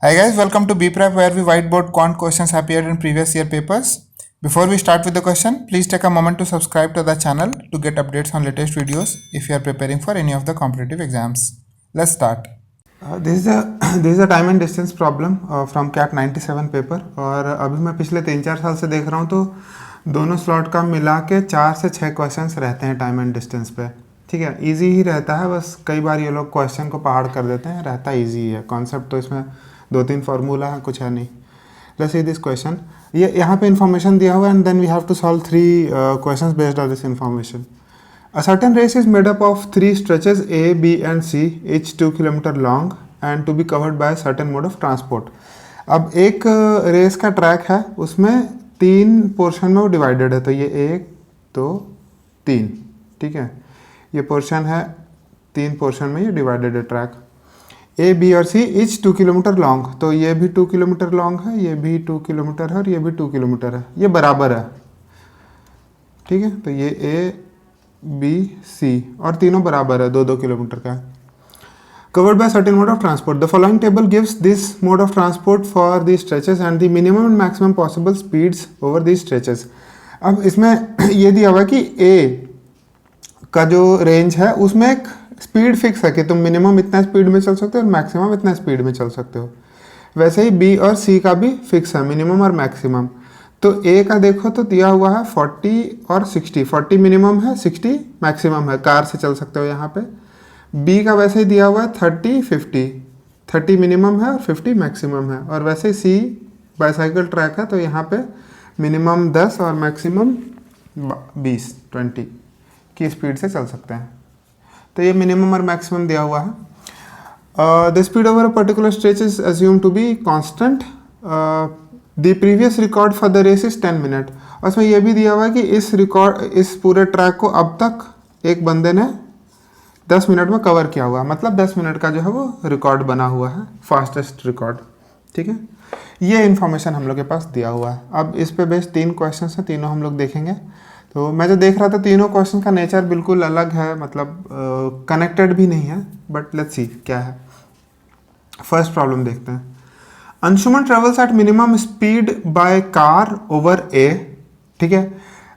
Hi guys, welcome to BPrep where we whiteboard quant questions appeared in previous year papers. Before we start with the question, please take a moment to subscribe to the channel to get updates on latest videos if you are preparing for any of the competitive exams. Let's start. This is a time and distance problem from CAT 97 paper. और अभी मैं पिछले 3-4 साल से देख रहा हूँ तो दोनों स्लॉट का मिला के 4 से 6 क्वेश्चंस रहते हैं टाइम एंड डिस्टेंस पे। ठीक है, इजी ही रहता है, बस कई बार ये लोग क्वेश्चन को पहाड़ कर देते हैं। रहता इजी ही है, कॉन्सेप्ट तो इसमें 2-3 फार्मूला है, कुछ है नहीं। Let's see this question. ये यहाँ पे इन्फॉर्मेशन दिया हुआ है and then we have to solve 3 questions based on this information. A certain race is made up of 3 stretches A, B and C, each 2 km long and to be covered by a certain mode of transport. अब एक race का track है, उसमें 3 portion में वो divided है, तो ये 1, 2, 3, ठीक है। ये पोर्शन है, 3 पोर्शन में ये डिवाइडेड है ट्रैक। A, B और C each 2 किलोमीटर लॉन्ग, तो ये भी 2 किलोमीटर लॉन्ग है, ये भी 2 किलोमीटर है और ये भी 2 किलोमीटर है, ये बराबर है, ठीक है। तो ये A, B, C और तीनों बराबर है, 2-2 किलोमीटर का। Covered by certain mode of transport. The following table gives this mode of transport for these stretches and the minimum and maximum possible speeds over these stretches. अब इसमें ये दिया हुआ है कि A का जो रेंज है उसमें एक स्पीड फिक्स है कि तुम मिनिमम इतना स्पीड में चल सकते हो और मैक्सिमम इतना स्पीड में चल सकते हो। वैसे ही B और C का भी फिक्स है, मिनिमम और मैक्सिमम। तो A का देखो तो दिया हुआ है 40 और 60, 40 मिनिमम है, 60 मैक्सिमम है, कार से चल सकते हो यहाँ पे। B का वैसे ही दिया हुआ है 30, 50, 30 मिनिमम है और 50 मैक्सिमम है। और वैसे ही C बाईसाइकिल ट्रैक है, तो यहाँ पे मिनिमम 10 और मैक्सिमम 20 की स्पीड से चल सकते हैं। तो ये मिनिमम और मैक्सिमम दिया हुआ है। The speed over a particular stretch is assume to be constant. The previous record for the race is 10 minute. और उसमें यह भी दिया हुआ है कि इस पूरे ट्रैक को अब तक एक बंदे ने 10 मिनट में कवर किया हुआ है, मतलब 10 मिनट का जो है वो रिकॉर्ड बना हुआ है, फास्टेस्ट रिकॉर्ड, ठीक है। ये इन्फॉर्मेशन हम लोग के पास दिया हुआ है। अब इस पे बेस्ड 3 क्वेश्चन हैं, तीनों हम लोग देखेंगे। तो मैं जो देख रहा था, तीनों क्वेश्चन का नेचर बिल्कुल अलग है, मतलब कनेक्टेड भी नहीं है, बट लेट्स सी क्या है। फर्स्ट प्रॉब्लम देखते हैं। Anshuman travels at minimum speed by car over A, ठीक है।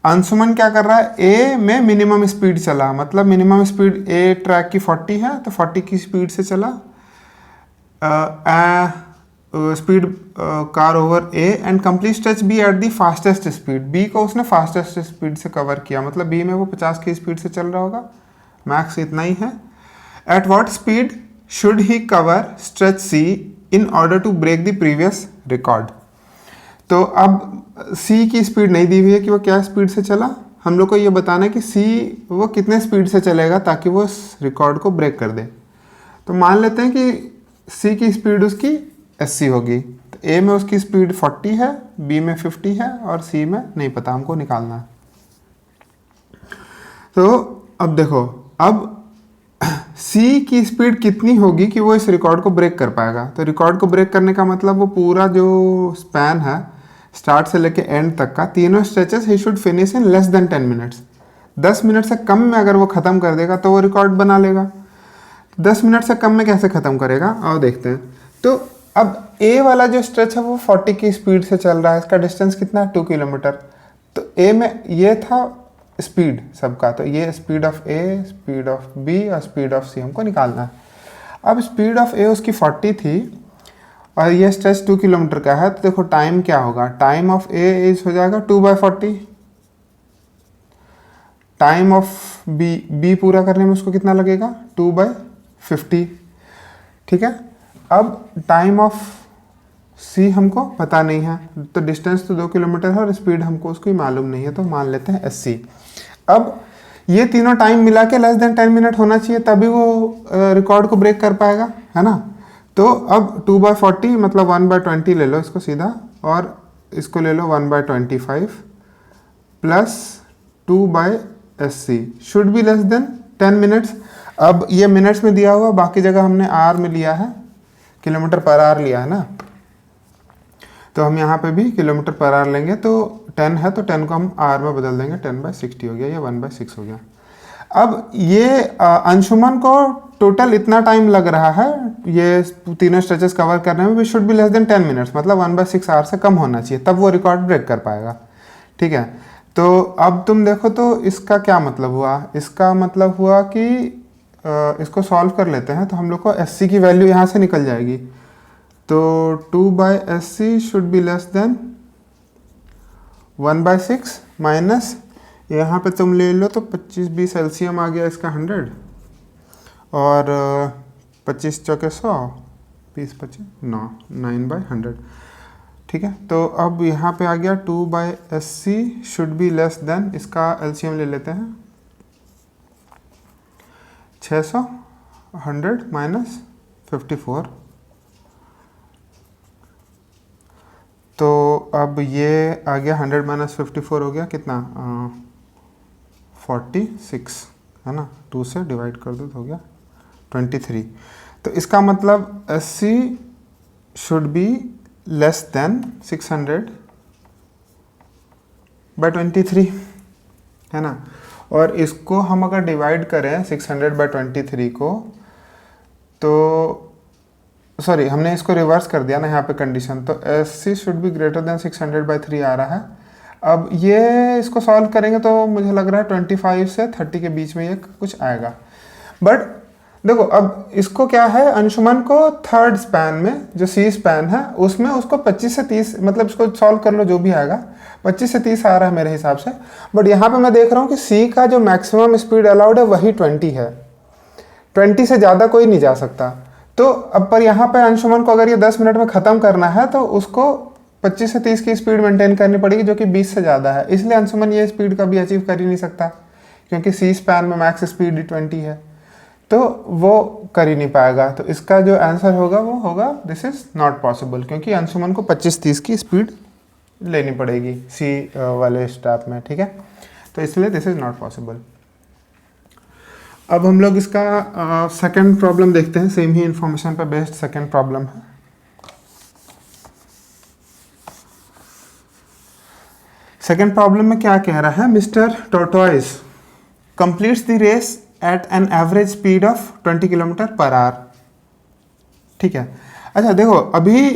अंशुमन क्या कर रहा है, ए में मिनिमम स्पीड चला, मतलब मिनिमम स्पीड ए ट्रैक की 40 है, तो 40 की स्पीड से चला। Speed car over A and complete stretch B at the fastest speed. B को उसने फास्टेस्ट स्पीड से कवर किया, मतलब बी में वो 50 की स्पीड से चल रहा होगा, मैक्स इतना ही है। At what speed should he cover stretch C in order to break the previous record. तो अब सी की स्पीड नहीं दी हुई है कि वो क्या स्पीड से चला, हम लोग को ये बताना है कि सी वो कितने स्पीड से चलेगा ताकि वो इस रिकॉर्ड को ब्रेक कर दे। तो मान लेते हैं कि सी की स्पीड उसकी 80 होगी, तो ए में उसकी स्पीड 40 है, बी में 50 है और सी में नहीं पता, हमको निकालना है। तो अब देखो, अब सी की स्पीड कितनी होगी कि वो इस रिकॉर्ड को ब्रेक कर पाएगा। तो रिकॉर्ड को ब्रेक करने का मतलब वो पूरा जो स्पैन है स्टार्ट से लेके एंड तक का, तीनों stretches he should finish in less than 10 minutes. 10 minute से कम में अगर वो ख़त्म कर देगा तो वो रिकॉर्ड बना लेगा। 10 मिनट से कम में कैसे ख़त्म करेगा, आओ देखते हैं। तो अब ए वाला जो स्ट्रेच है वो 40 की स्पीड से चल रहा है, इसका डिस्टेंस कितना है, 2 किलोमीटर। तो ए में ये था स्पीड सबका, तो ये speed of A, speed of B और स्पीड ऑफ सी हमको निकालना है। अब स्पीड ऑफ ए उसकी 40 थी और ये स्ट्रेच 2 किलोमीटर का है, तो देखो टाइम क्या होगा, टाइम ऑफ ए इज हो जाएगा 2/40। टाइम ऑफ बी पूरा करने में उसको कितना लगेगा, 2/50, ठीक है। अब टाइम ऑफ सी हमको पता नहीं है, तो डिस्टेंस तो 2 किलोमीटर है और स्पीड हमको उसकी मालूम नहीं है, तो मान लेते हैं 80। अब ये तीनों टाइम मिला के लेस देन 10 मिनट होना चाहिए, तभी वो रिकॉर्ड को ब्रेक कर पाएगा, है ना। तो अब 2/40 मतलब 1/20 ले लो इसको सीधा, और इसको ले लो 1/25 plus 2/80 should be less than 10 minutes. अब ये मिनट्स में दिया हुआ, बाकी जगह हमने आर में लिया है, किलोमीटर पर आवर लिया है ना, तो हम यहाँ पे भी किलोमीटर पर आवर लेंगे। तो 10 है तो 10 को हम आर में बदल देंगे, 10/60 हो गया, या 1/6 हो गया। अब ये अंशुमन को टोटल इतना टाइम लग रहा है ये तीनों स्ट्रेचेस कवर करने में, we should be less than 10 minutes, मतलब 1/6 आवर से कम होना चाहिए, तब वो रिकॉर्ड ब्रेक कर पाएगा। ठीक है, तो अब तुम देखो तो इसका क्या मतलब हुआ, इसका मतलब हुआ कि इसको सॉल्व कर लेते हैं तो हम लोग को SC की वैल्यू यहाँ से निकल जाएगी। तो 2/SC should be less then 1/6 minus, यहाँ पे तुम ले लो तो 25-20 LCM आ गया इसका 100, और 25 चौके 100, 20-25 9, 9/100। ठीक है, तो अब यहाँ पे आ गया 2/SC should be less then, इसका LCM ले लेते हैं, 600, 100 माइनस 54। तो अब ये आ गया 100 माइनस 54 हो गया कितना, 46 है ना, 2 से डिवाइड कर दो तो हो गया 23। तो इसका मतलब SC should be less then 600/23 है ना। और इसको हम अगर डिवाइड करें 600/23 को, तो सॉरी हमने इसको रिवर्स कर दिया ना यहाँ पे कंडीशन, तो SC should be greater than 600/3 आ रहा है। अब ये इसको सॉल्व करेंगे तो मुझे लग रहा है 25 से 30 के बीच में ये कुछ आएगा। बट देखो अब इसको क्या है, अंशुमन को थर्ड स्पैन में जो C स्पैन है उसमें उसको 25 से 30, मतलब इसको सॉल्व कर लो जो भी आएगा, 25 से 30 आ रहा है मेरे हिसाब से। बट यहाँ पे मैं देख रहा हूँ कि C का जो मैक्सिमम स्पीड अलाउड है वही 20 है, 20 से ज़्यादा कोई नहीं जा सकता। तो अब पर यहाँ पे अंशुमन को अगर ये 10 मिनट में ख़त्म करना है तो उसको 25 से 30 की स्पीड मेंटेन करनी पड़ेगी, जो कि 20 से ज़्यादा है। इसलिए अंशुमन ये स्पीड कभी अचीव कर ही नहीं सकता, क्योंकि C स्पैन में मैक्स स्पीड ही 20 है, तो वो कर ही नहीं पाएगा। तो इसका जो आंसर होगा वो होगा दिस इज़ नॉट पॉसिबल, क्योंकि अंशुमन को 25-30 की स्पीड लेनी पड़ेगी C वाले स्टेप में। ठीक है, तो इसलिए दिस इज़ नॉट पॉसिबल। अब हम लोग इसका सेकंड प्रॉब्लम देखते हैं, सेम ही इंफॉर्मेशन पर बेस्ड सेकंड प्रॉब्लम है। सेकंड प्रॉब्लम में क्या कह रहा है, mister tortoise completes the race at an average speed of 20 km/h। ठीक है, अच्छा देखो अभी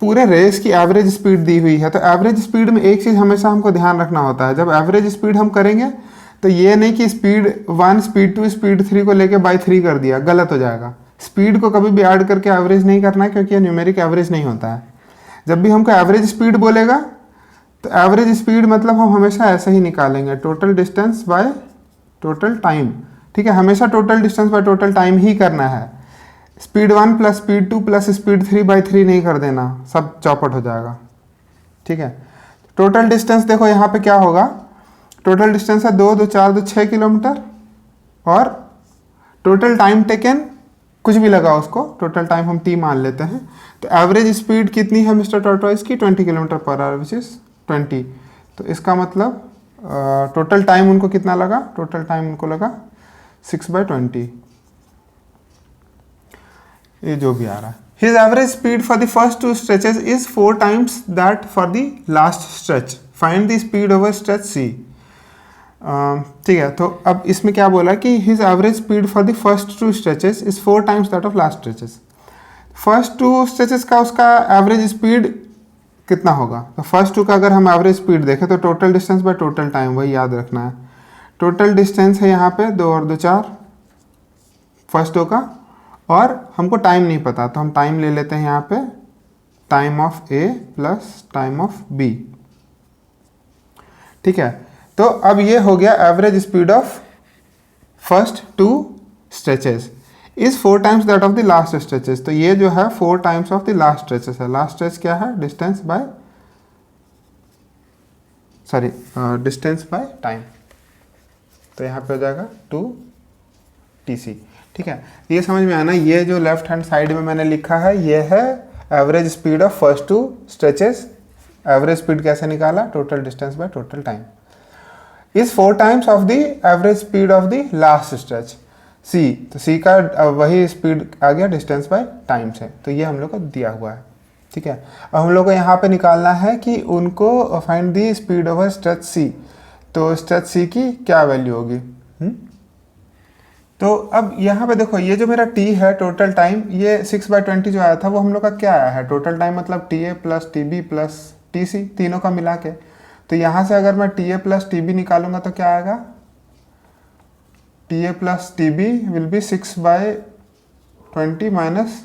पूरे रेस की एवरेज स्पीड दी हुई है, तो एवरेज स्पीड में एक चीज़ हमेशा हमको ध्यान रखना होता है, जब एवरेज स्पीड हम करेंगे तो ये नहीं कि स्पीड 1 स्पीड 2 स्पीड 3 को लेके बाई 3 कर दिया, गलत हो जाएगा। स्पीड को कभी भी ऐड करके एवरेज नहीं करना है, क्योंकि ये न्यूमेरिक एवरेज नहीं होता है। जब भी हमको एवरेज स्पीड बोलेगा तो एवरेज स्पीड मतलब हम हमेशा ऐसे ही निकालेंगे, total distance by total time. ठीक है, हमेशा total distance by total time ही करना है। Speed 1 plus speed 2 plus speed 3/3 नहीं कर देना, सब चौपट हो जाएगा। ठीक है, टोटल डिस्टेंस देखो यहाँ पे क्या होगा, टोटल डिस्टेंस है 2 2 4 2 6 किलोमीटर, और टोटल टाइम टेकन कुछ भी लगा उसको, टोटल टाइम हम T मान लेते हैं। तो एवरेज स्पीड कितनी है मिस्टर टोर्टोइस की, 20 km/h विच इज 20। तो इसका मतलब टोटल टाइम उनको कितना लगा, टोटल टाइम उनको लगा 6/20, ये जो भी आ रहा है। His average speed for the first 2 stretches is 4 times that for the last stretch. Find the speed over stretch C. ठीक है, तो अब इसमें क्या बोला कि his average speed for the first 2 stretches is 4 times that of last stretches. First 2 stretches का उसका एवरेज स्पीड कितना होगा, तो फर्स्ट 2 का अगर हम एवरेज स्पीड देखें तो total distance by total time, वही याद रखना है। टोटल डिस्टेंस है यहाँ पे 2 और 2 4 फर्स्ट 2 का, और हमको टाइम नहीं पता तो हम टाइम ले लेते हैं यहाँ पे, time of A plus time of B। ठीक है, तो अब ये हो गया average speed of first 2 stretches is 4 times that of the last stretches. तो ये जो है 4 times of the last stretches है। लास्ट स्ट्रेच क्या है, distance by distance by time, तो यहाँ पे हो जाएगा 2TC। ठीक है, ये समझ में आना, ये जो लेफ्ट हैंड साइड में मैंने लिखा है ये है average speed of first 2 stretches. Average speed कैसे निकाला, total distance by total time is 4 times of the average speed of the last stretch C। तो C का वही स्पीड आ गया डिस्टेंस बाय टाइम से, तो ये हम लोग को दिया हुआ है। ठीक है, अब हम लोग को यहाँ पे निकालना है कि उनको find the speed over stretch C। तो स्ट्रेच C की क्या वैल्यू होगी, तो अब यहाँ पे देखो ये जो मेरा t है टोटल टाइम, ये 6/20 जो आया था वो हम लोग का क्या आया है, टोटल टाइम मतलब TA plus TB plus TC तीनों का मिला के। तो यहाँ से अगर मैं TA प्लस TB निकालूंगा तो क्या आएगा, TA plus TB will be 6/20 minus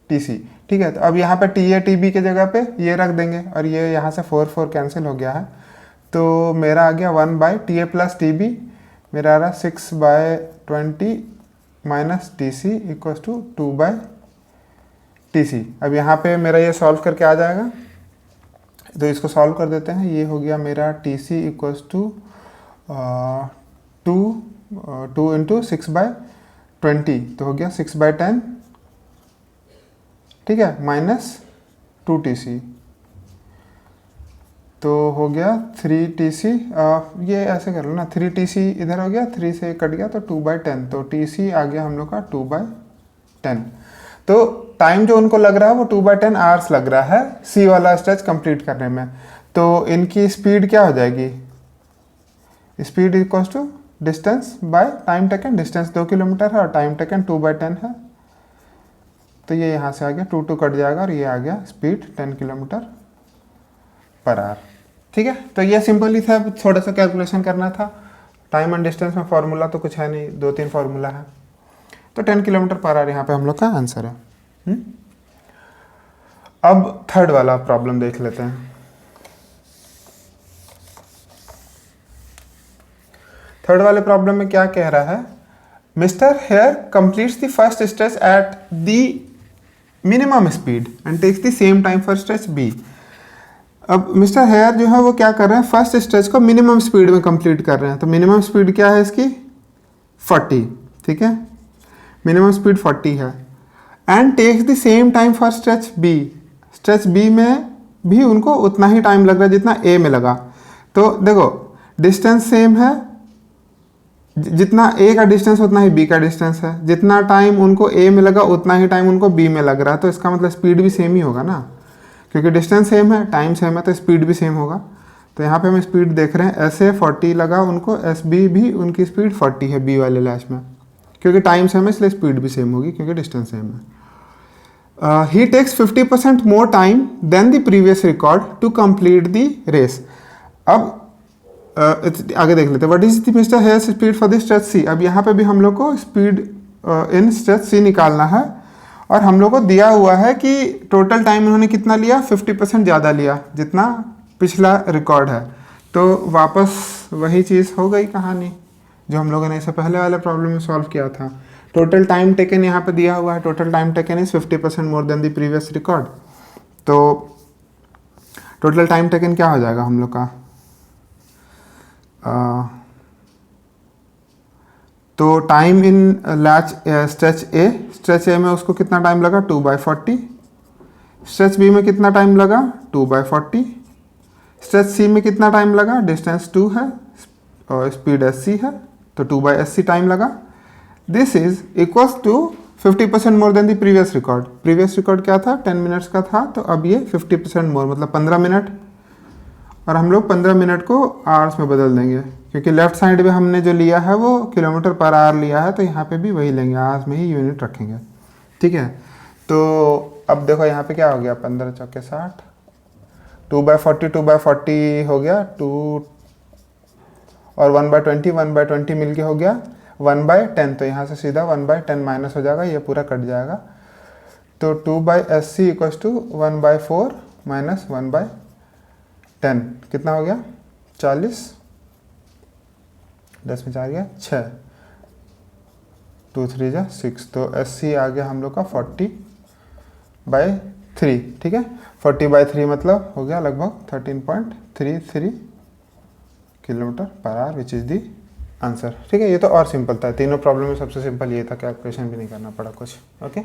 TC। ठीक है, तो अब यहाँ पे TA TB के जगह पे ये रख देंगे और ये यहाँ से 4 कैंसिल हो गया है, तो मेरा आ गया 1/TA प्लस TB, मेरा आ रहा 6/20 minus TC equals to 2/TC। अब यहाँ पे मेरा ये सॉल्व करके आ जाएगा, तो इसको सॉल्व कर देते हैं। ये हो गया मेरा TC इक्वल्स टू 2 इंटू 6/20, तो हो गया 6/10, ठीक है, माइनस 2TC, तो हो गया 3TC। ये ऐसे कर लो ना, 3TC इधर हो गया, 3 से कट गया तो 2/10, तो TC आ गया हम लोग का 2/10। तो टाइम जो उनको लग रहा है वो 2/10 आवर्स लग रहा है C वाला स्ट्रेच कंप्लीट करने में। तो इनकी स्पीड क्या हो जाएगी, speed equals to distance by time taken, distance 2 kilometre है और टाइम टेकन 2/10 है, तो ये यहाँ से आ गया 2 कट जाएगा और ये आ गया स्पीड 10 किलोमीटर पर आवर। ठीक है, तो ये सिंपल ही था, थोड़ा सा कैलकुलेशन करना था। टाइम एंड डिस्टेंस में फॉर्मूला तो कुछ है नहीं, 2-3 फॉर्मूला है, तो 10 किलोमीटर पर आवर यहाँ पे हम लोग का आंसर है। अब थर्ड वाला प्रॉब्लम देख लेते हैं। थर्ड वाले प्रॉब्लम में क्या कह रहा है, mister hare completes the first stretch at the minimum speed and takes the same time for stretch B. अब मिस्टर हेयर जो है वो क्या कर रहे हैं, फर्स्ट स्ट्रेच को मिनिमम स्पीड में कंप्लीट कर रहे हैं। तो मिनिमम स्पीड क्या है इसकी, 40, ठीक है, मिनिमम स्पीड 40 है। And takes the same time for stretch B, stretch B में भी उनको उतना ही टाइम लग रहा है जितना ए में लगा। तो देखो डिस्टेंस सेम है, जितना ए का डिस्टेंस उतना ही बी का डिस्टेंस है, जितना टाइम उनको ए में लगा उतना ही टाइम उनको बी में लग रहा है, तो इसका मतलब स्पीड भी सेम ही होगा ना, क्योंकि डिस्टेंस सेम है, टाइम सेम है, तो स्पीड भी सेम होगा। तो यहाँ पे हम स्पीड देख रहे हैं, ऐसे 40 लगा उनको, एस बी भी उनकी स्पीड 40 है बी वाले लैच में, क्योंकि टाइम सेम है इसलिए स्पीड भी सेम होगी क्योंकि डिस्टेंस सेम है। He takes 50% more time than the previous record to complete the race. अब आगे देख लेते हैं, what is the mister hare speed for the stretch C. अब यहाँ पे भी हम लोग को स्पीड इन स्ट्रेच सी निकालना है, और हम लोग को दिया हुआ है कि टोटल टाइम इन्होंने कितना लिया, 50% ज़्यादा लिया जितना पिछला रिकॉर्ड है। तो वापस वही चीज़ हो गई कहानी जो हम लोगों ने इससे पहले वाले प्रॉब्लम में सॉल्व किया था। टोटल टाइम टेकन यहाँ पे दिया हुआ है, total time taken is 50% more than the previous record. तो टोटल टाइम टेकन क्या हो जाएगा हम लोग का, तो टाइम इन लैच स्ट्रेच ए में उसको कितना टाइम लगा, 2/40। स्ट्रेच बी में कितना टाइम लगा, 2/40। स्ट्रेच सी में कितना टाइम लगा, डिस्टेंस 2 है और स्पीड SC है, तो 2/SC टाइम लगा। This is equals to 50% more than the previous record. Previous record क्या था, 10 मिनट्स का था, तो अब ये 50% मोर मतलब 15 मिनट, और हम लोग 15 मिनट को आवर्स में बदल देंगे, क्योंकि लेफ्ट साइड में हमने जो लिया है वो किलोमीटर पर आवर लिया है, तो यहाँ पे भी वही लेंगे, आवर्स में ही यूनिट रखेंगे। ठीक है, तो अब देखो यहाँ पे क्या हो गया, 15 चौके 60, 2/40 हो गया 2, और 1/20 मिल के हो गया 1/10, तो यहाँ से सीधा 1/10 माइनस हो जाएगा, ये पूरा कट जाएगा। तो 2/SC इक्वल्स टू 1/4 माइनस 1/10 कितना हो गया, 40, 10 में 4 गया 6, 2 3 जा 6, तो SC आ गया हम लोग का 40/3। ठीक है, 40/3 मतलब हो गया लगभग 13.33 kilometre per hour, which is the answer. ठीक है, ये तो और सिंपल था, तीनों प्रॉब्लम में सबसे सिंपल ये था, कैलकुलेशन भी नहीं करना पड़ा कुछ। ओके,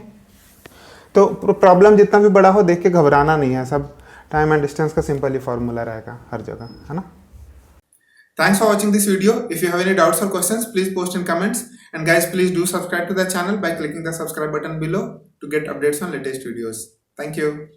तो प्रॉब्लम जितना भी बड़ा हो देख के घबराना नहीं है, सब टाइम एंड डिस्टेंस का सिंपल ही फॉर्मूला रहेगा हर जगह, है ना। Thanks for watching this video. If you have any doubts or questions, please post in comments. And guys, please do subscribe to the channel by clicking the subscribe button below to get updates on latest videos. Thank you.